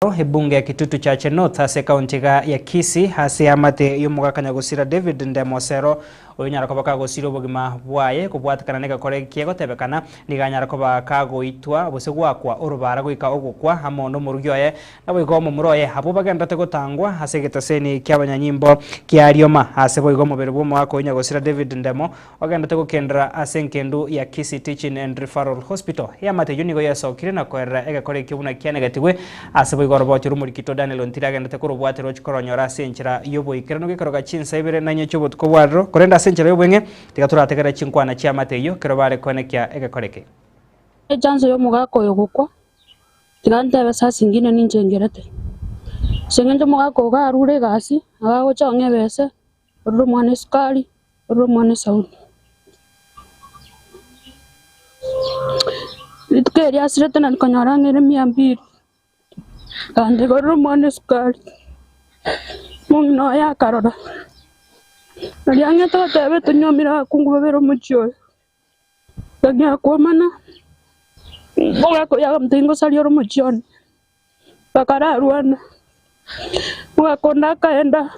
Ebunge ya Kitutu Chache North hase kaunti ya Kisii hase amate yomugakanya gusira David Ndemosero oyanyara koba kagosira obugima bwaye kubwatikana nega kore kiego tebekana niganyara koba kagoitwa obuse gwakwa orubara goika ogukwa hamono murugyoye nabo igomo muroye habo bagendate gotangwa hase gitaseni kyabanyanyimbo kyarioma hase bo igomo berbo mwako onya gusira David Ndemo bagendate gokendera asenkendu ya Kisii Teaching and Referral Hospital yamate yunigo yasokire na korera ega kore kibuna kyanegatigwe hase gorobotiro muri kito Daniel Ontira genda tekoro bwatero chikoronyora senchira yobo ikirano gikoroga chinsa ibere nanye chobot ko bwadro korenda senchira yobwenge tigatura tegera chinkwana chia mateyo kirobare konekya egakoreke chanzo yo mugako yogukwa tigante besa singine ninjengerete sengende mugako garure gasi agago chonge bese uru mwane skali uru mwane saudi litke ya sirete nan konyara ngere miambiri kandi goro mone skali mungno ya karora nalianga to tebe tunyomira kungu bebero mucho tagya komana boga ko ya mtingo salioro mucho bakara ruana boga konda kaenda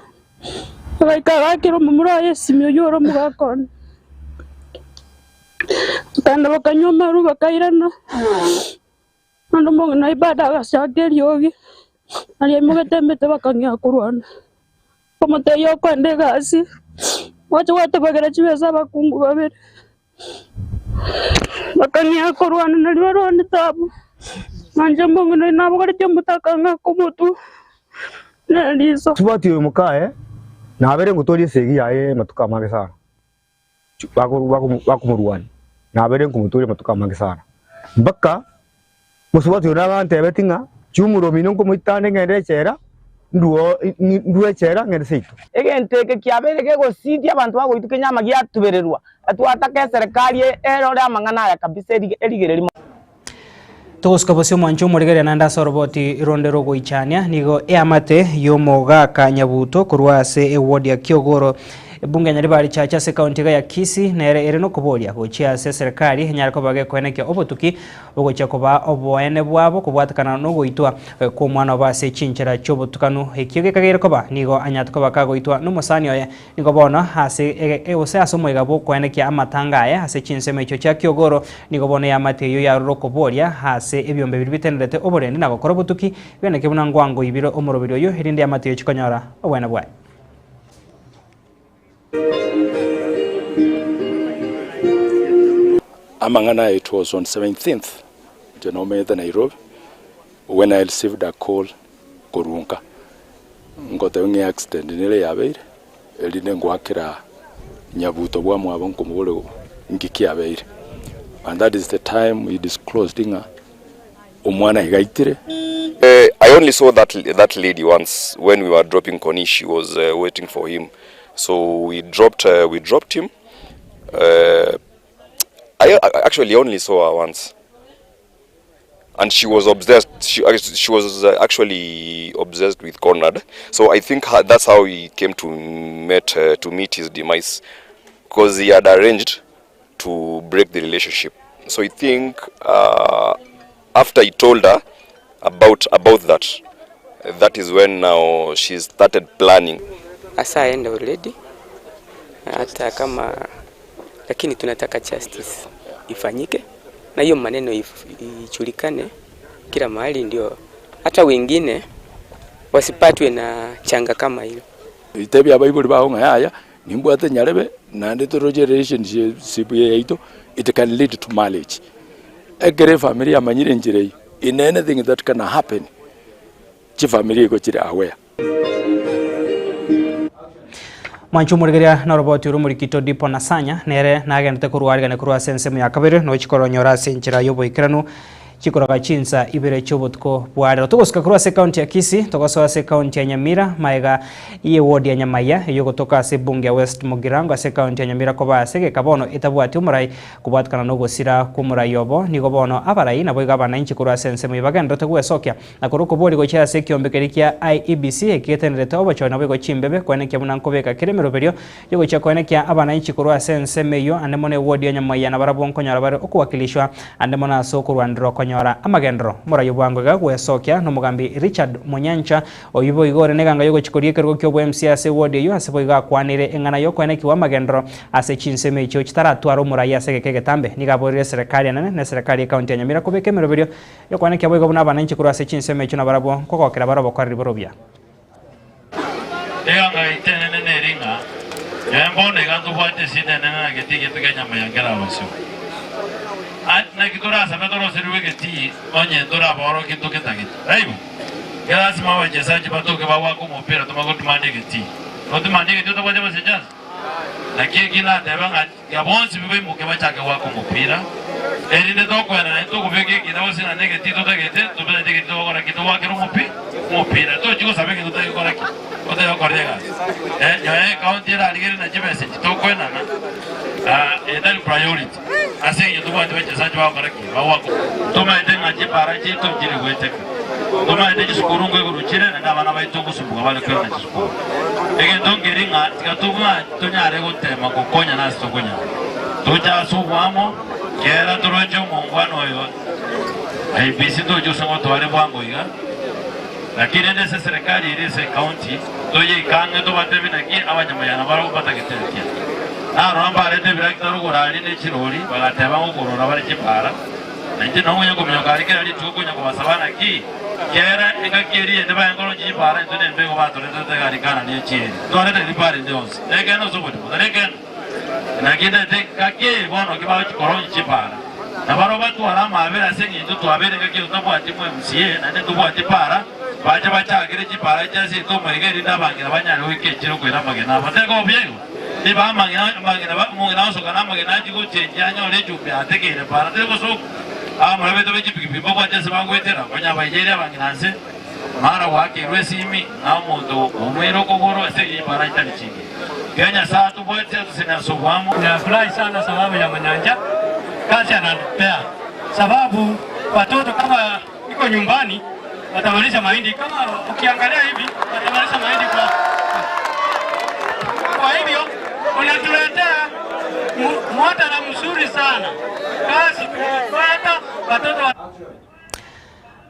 baika kiro mumura yesimyo yoro mugakon tanda bakanyoma ru bakairana ando mo na ibada gasakeri yogi ali mugatemete bakanya kurwana komote yo kwende gasi wacho wate bagera chibesa bakungu babere bakanya kurwana na liwarwana tabu manje mbongo na nabo gari mutakanga kumutu naliso tubati yo mukae na abere ngutori segi yae matuka mange sana bakumurwani na abere ngumutori matuka mange sana baka musubati uraba ntebetinga chumuro minonko muitane ngende chera nduwe chera ngende seitu egenteke kyabere kego sidi abantu bagoituke nyama gyatubererwa atwataka serikali erore amangana ya kabisa erigereri Toska bosio mwancho murigere nanda soroboti irondero goichania nigo eamate yomogaka nyabuto kurwase eward ya Kiogoro bunge nyaribari chacha se kaunti ya Kisii nere ereno kubolia gochia se serikali nyarako bage kweneke obotuki ogocha koba oboene bwabo kubwatakana no goitwa ko mwana base chinchera chobotukanu hekiege kagere koba nigo anyatko baka goitwa no musani oye nigo bona hase ose asomoiga bo kweneke amatanga aya hase chinseme icho cha Kiogoro nigo bona ya mateyo ya rokobolia hase ebyombe bibitenderete oborende nago korobotuki byeneke bunangwango ibiro omorobiro yo hirinde ya mateyo chikonyora obwana bwaye Amangana, it was on 17th January Nairobi when I received a call Korunka. Ngote unge accident nile yabeire eline ngwakira nyabuto bwa mwabo nkomubole ngiki yabeire, and that is the time we disclosed inga omwana igaitire. I only saw that lady once when we were dropping Koni. She was waiting for him, so we dropped him. I actually only saw her once, and she was obsessed. She was actually obsessed with Conrad. So I think that's how he came to meet his demise, because he had arranged to break the relationship. So I think after he told her about that is when now she started planning. Asa enda already hata kama, lakini tunataka justice ifanyike na hiyo maneno ijulikane kila mahali, ndio hata wengine wasipatwe na changa kama hilo. Itebi abayibuli baho ngaya nimbwate nyarebe na ndito relationship yeito, it can lead to marriage. Egere family amanyire njire in anything that can happen, chi family ko chire aware. Mwanchu murigeria na roboti urumuri kito dipo nasanya nere nagende kuruarga ne kurwa sensemu yakabere no chikoronyora senchira yobo ikiranu chikoroga chinsa ibere chobotko bware togoska kurwa se county ya Kisii togosa se county ya Nyamira maiga iye ward ya Nyamaya yogo toka se bunge ya West Mugirango se county ya Nyamira koba sege kabono itabwati umurai kubwatkana no gosira kumurai yobo nigo bono abarai na boiga bananchi kurwa sensemu ibagenda tegwesokya na kuruko boli go cha se kiombekerikia IEBC ekietenrete obachona boigo chimbebe kweneke munankobeka kiremero berio yogo cha kweneke abananchi kurwa sensemu yo anemone ward ya Nyamaya na barabonko nyarabare okuwakilishwa andemona so kurwa ndro konyora amagendro morayo bwango ga gwesokia no mugambi Richard Munyancha oyibo igore neganga yogo chikorie kergo kyo MCS ward yo asebo iga kwanire engana yo kwene kiwa magendro ase chinseme icho chitaratwara umuraya segeke getambe nigaborire serikali na serikali county ya Nyamira kubeke meroberio yo kwane kyabo igo buna bananchi kuru ase chinseme icho nabarabo kokokera barabo kwari borobia Eyanga itene neringa yambone gantu bwate sine nana getige tukenya mayangera washo na kitora sabatoro seruwe geti onye dora boro kituke tagiti aibu Graças a Deus, a gente bateu que vai com o pera, tomou outro maniguete. Outro maniguete, tu pode fazer já. Daqui que lá, deve a bom se viver muito que vai chegar com o pera. Ele de toco era, tu vê que não se na negativo tu tá tu pode ter que tu agora que tu vai querer um pera. Tu digo saber que tu tá agora aqui. Tu tá agora já é county lá ali na tipo assim, tu coi na. É da priority. Assim, tu vai ter que já vai agora aqui. Vai tu vai ter que parar de tu dire o etek. Toma ide skuru ngo guruchire na bana baito kusumbuka bale kwena skuru ege dongeringa tikatuma tunyare gutema kukonya na stokonya tuja subwamo kera turoje mungwano yo ai bisido jusango tware bwango iga lakini ndese serikali ile county toje ikange to batebi naki abanyamayana baro batageterekia na ramba rete birakitaro gorani ne chirori bagateba ngo gorora bari kipara nje no munyo kumyo kari kera li tukunya kwa sabana ki kera engakiri ende bayangolo jibara ntone mbego bato rete kari kana ni chiri to rete ripare ndonse ege no sobo ege na kida te kake bono kibawo chikoronji chipara na baro batu alama abera sengi ndo to abere ngake utapo atimu MCA na ndo bo atipara baje bachagire chipara cyase to mwege rinda bangira banyari wikechiro kwera magena bateko byego ni ba magena mungina so kana magena jigo chenjanya ole chupe atekere para teko so murabe to beji pipi boko cyase bangwetera banya bayigira banginanse mara wake rwesimi amondo umwero kogoro ase chipara italichiki Kenya saa tu bote tusina sobwamo. Nafurahi sana sababu ya Manyanja kazi anatupea, sababu watoto kama iko nyumbani watamalisha mahindi, kama ukiangalia hivi watamalisha mahindi kwa hivyo unatuletea mwatara mzuri sana kazi kupata watoto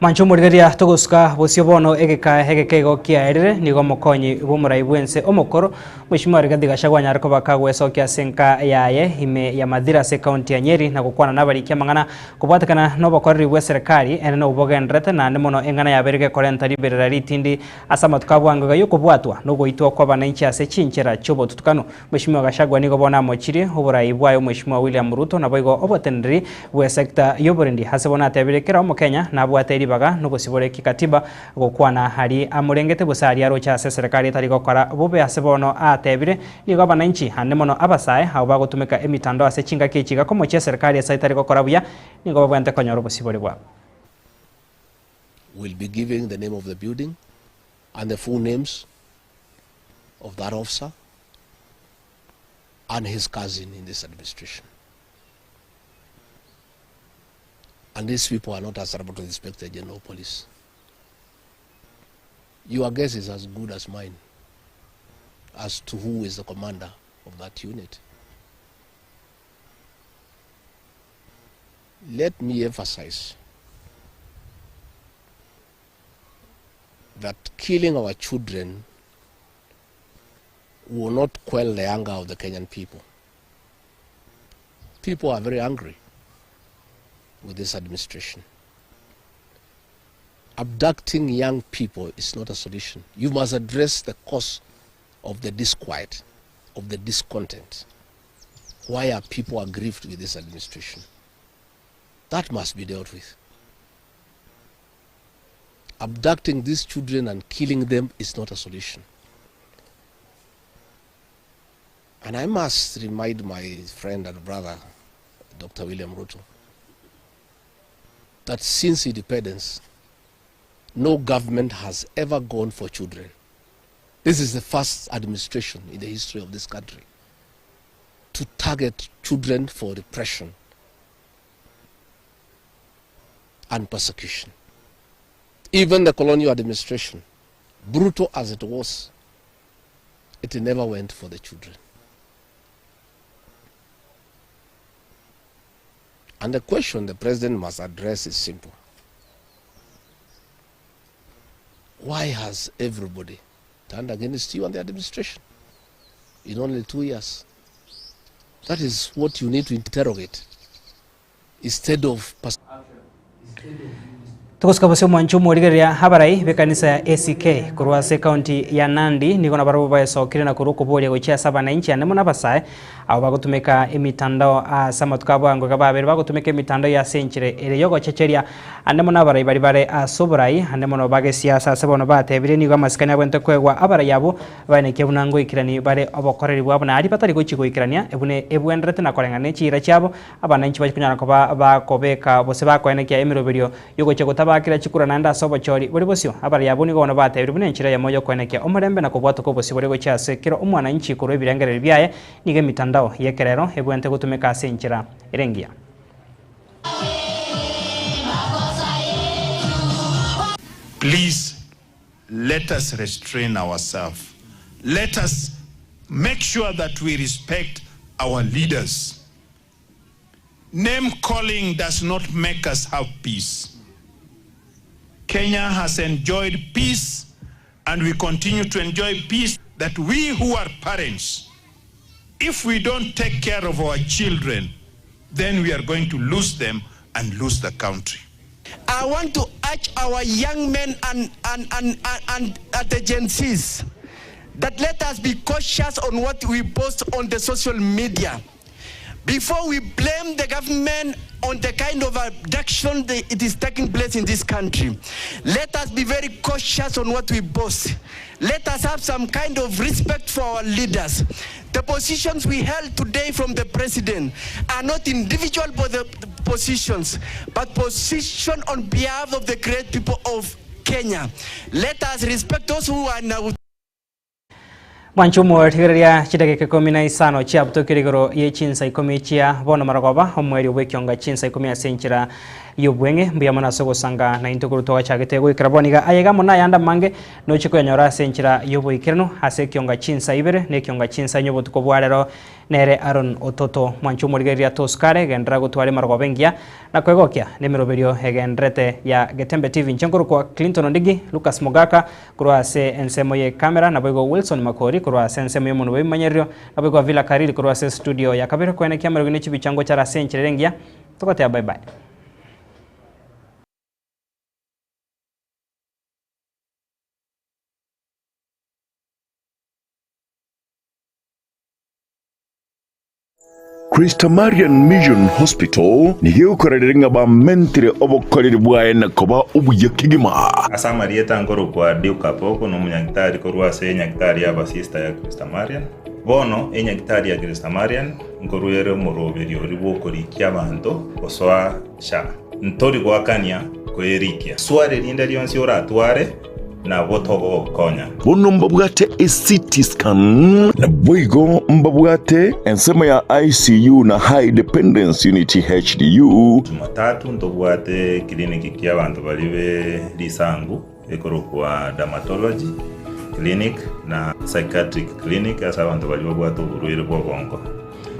Mancho murigeria tuguska bosio bono egekego kiaerere nigo mokonyi bumurai bwense omokoro mwishimwa Rigathi Gachagua nyariko bakagwesokia senka yaye ime ya Mathira se county ya Nyeri na gukwana nabarikia mangana kubwatakana no bakoreri bwe serikali ene no ubogendrete na nemono engana yaberege korenta liberera ritindi asama tukabwangaga yuko bwatwa no goitwa kwa bananchi ase chinchera chobo tutukano mwishimwa Gachagua nigo bona mochiri uburai bwayo mwishimwa William Ruto na boigo obotendri bwe sector yoburendi hasebona ateberekera omokenya na bwateri baga nuko sibore kikatiba gukwana hari amurengete busari arocha ase serikali tari gukora bube asebono atebire nigo bananchi hande mono abasae habo bagutumika emitando ase chinga kichiga komo che serikali ase tari gukora buya nigo babwente konyoro busibore bwa will be giving the name of the building and the full names of that officer and his cousin in this administration. And these people are not answerable to the Inspector General of Police. Your guess is as good as mine as to who is the commander of that unit. Let me emphasize that killing our children will not quell the anger of the Kenyan people. People are very angry with this administration. Abducting young people is not a solution. You must address the cause of the disquiet, of the discontent. Why are people aggrieved with this administration? That must be dealt with. Abducting these children and killing them is not a solution. And I must remind my friend and brother, Dr. William Ruto, that since independence, no government has ever gone for children. This is the first administration in the history of this country to target children for repression and persecution. Even the colonial administration, brutal as it was, it never went for the children. And the question the president must address is simple. Why has everybody turned against you and the administration in only 2 years? That is what you need to interrogate instead of... Tukuska basi mwanchu mworigeria habarai bekanisa ya ACK kurwase county ya Nandi niko na barabu bae sokire na kuruko bole gochia saba na inchi anemo na basae abo bagutumika emitandao sama tukabwango kababere bagutumika emitandao ya senchire ere yogo checheria anemo na barai bari bare asoborai anemo no bage siasa sabono batebire nigo amasikanya bwente kwegwa abarai yabo bane kebunango ikirani bare obokoreri bwabo na ari patari gochiko ikirania ebune ebwenderete na korengane chira cyabo abana inchi bakunyana ko bakobeka bose bakwenekia emiroberio yogo chegotaba kira chikura nanda sobo chori buri bosio abari yabuni gona bate buri nchira ya moyo kwenekia omurembe na kubwato ko bosi buri gochase kiro umwana inchi kuro birengere byaye nige mitandao yekerero ebwente gutumeka asenchira irengia. Please let us restrain ourselves. Let us make sure that we respect our leaders. Name calling does not make us have peace. Kenya has enjoyed peace and we continue to enjoy peace, that we who are parents, if we don't take care of our children, then we are going to lose them and lose the country. I want to urge our young men and the Gen Zs that let us be cautious on what we post on the social media. Before we blame the government on the kind of abduction it is taking place in this country, let us be very cautious on what we post. Let us have some kind of respect for our leaders. The positions we held today from the president are not individual positions, but position on behalf of the great people of Kenya. Let us respect those who are now. Mwanchumu tigeria chidagike 15 chia butokirigoro ye chinsa 10 chia bono maragoba omweri obwekionga chinsa 10 asenchira yobwenge mbuya mana sogo sanga na intokuru toga chagete go ikraboniga ayega mona yanda mange no chiko yanyora asenchira yoboikirano ase kionga chinsa ibere ne kionga chinsa nyobo tukobwarero nere Aaron Ototo mwanchumu tigeria toskare gendra gutware maragobengia na kwegokia nemiroberio egendrete ya Getembe TV nchenkuru kwa Clinton Ondigi Lucas Mogaka kurwa ase ensemo ye kamera na boigo Wilson Makori kurwa sensemo ye munuwe manyerio na boigo Villa Karili kurwa ase studio ya kabere kwene kamera gine chibichango chara senchire rengia tukote bye bye. Christamarian Mission Hospital ni gĩũkorera ba mentire obokoreri bwaye na koba ubuye kigima asamarieta ngoro kwa diuka poko no munyagitari korwa se nyagitari aba sister ya Christamarian bono enyagitari ya Christamarian ngorwere muroberio ribokori kyabanto oswa sha ntori gwakania kwerikia sware linda lyonsi oratware na botogo konya bono mbabwate CT scan na boigo mbabwate ensema ya ICU na high dependence unit HDU Jumatatu ndobwate kliniki ky'abantu balibe lisangu ekoro kwa dermatology clinic na psychiatric clinic asa abantu balibe bwato burwire bwo bongo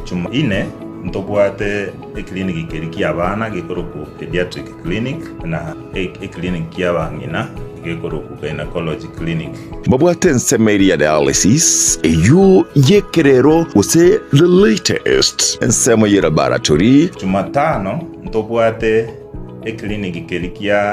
Juma ine ndobwate ekliniki keriki abana gekoro ku pediatric clinic na clinic y'abangina gekoro ku gynecology clinic mbabwate ensema ya dialysis eyo yekerero use the latest ensema ya laboratory Jumatano ndobwate ekliniki keriki ya